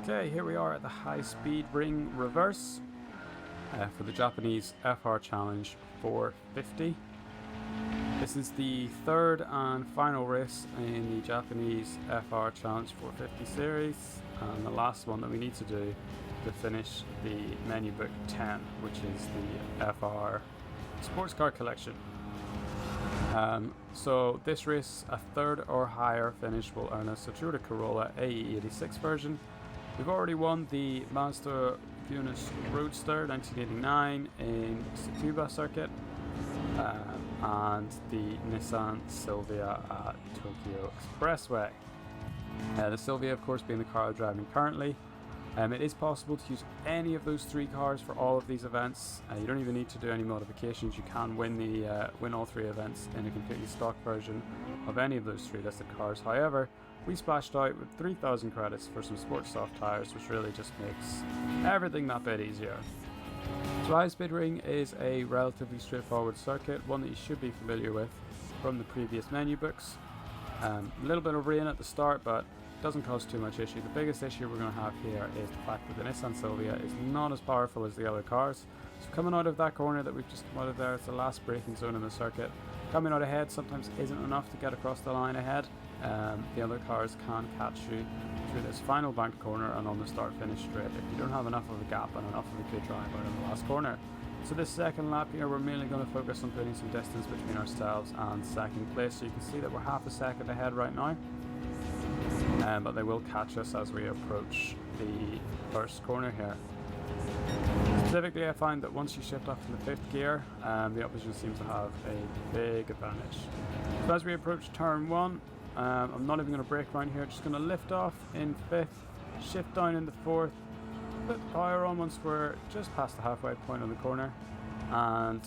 Okay, here we are at the high speed ring reverse for the Japanese FR Challenge 450. This is the third and final race in the Japanese FR Challenge 450 series, and the last one that we need to do to finish the menu book 10, which is the FR Sports Car Collection. So this race, a third or higher finish will earn us a Toyota Corolla AE86 version. We've already won the Mazda Venus Roadster 1989 in Tsukuba circuit, and the Nissan Silvia at Tokyo Expressway. The Silvia, of course, being the car I'm driving currently. It is possible to use any of those three cars for all of these events. You don't even need to do any modifications. You can win all three events in a completely stock version of any of those three listed cars. However, we splashed out with 3,000 credits for some sports soft tyres, which really just makes everything that bit easier. So High Speed Ring is a relatively straightforward circuit, one that you should be familiar with from the previous menu books. A little bit of rain at the start, but doesn't cause too much issue. The biggest issue we're going to have here is the fact that the Nissan Silvia is not as powerful as the other cars. So coming out of that corner that we've just come out of there, it's the last braking zone in the circuit. Coming out ahead sometimes isn't enough to get across the line ahead. The other cars can catch you through this final bank corner and on the start finish straight if you don't have enough of a gap and enough of a good drive out in the last corner. So this second lap here, we're mainly going to focus on putting some distance between ourselves and second place. So you can see that we're half a second ahead right now, but they will catch us as we approach the first corner here. Specifically, I find that once you shift off to the fifth gear, the opposition seems to have a big advantage. So as we approach turn 1, I'm not even going to brake around here, just going to lift off in fifth, shift down in the fourth, put the power on once we're just past the halfway point of the corner, and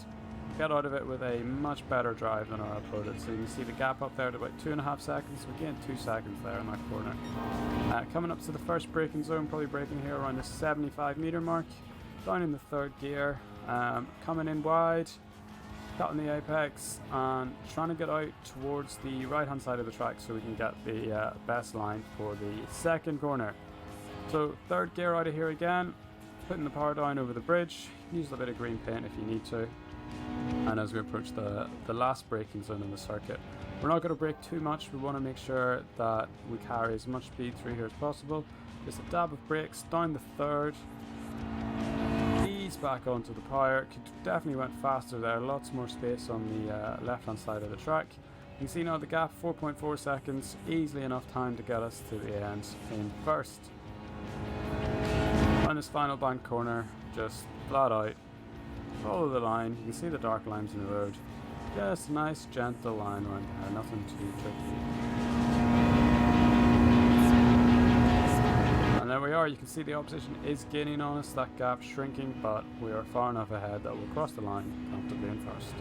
get out of it with a much better drive than our opponent. So you can see the gap up there at about 2.5 seconds. We gained 2 seconds there in that corner. Coming up to the first braking zone, probably braking here around the 75 meter mark. Down in the third gear, coming in wide, cutting the apex, and trying to get out towards the right hand side of the track so we can get the best line for the second corner. So third gear out of here again, putting the power down over the bridge. Use a bit of green paint if you need to. And as we approach the last braking zone in the circuit, we're not going to brake too much. We want to make sure that we carry as much speed through here as possible. Just a dab of brakes down the third, ease back onto the power. Could definitely went faster there, lots more space on the left hand side of the track. You can see now the gap, 4.4 seconds, easily enough time to get us to the end in first. On this final bank corner, just flat out, follow the line. You can see the dark lines in the road. Just a nice gentle line around there, nothing too tricky. And there we are, you can see the opposition is gaining on us, that gap shrinking, but we are far enough ahead that we'll cross the line comfortably in first.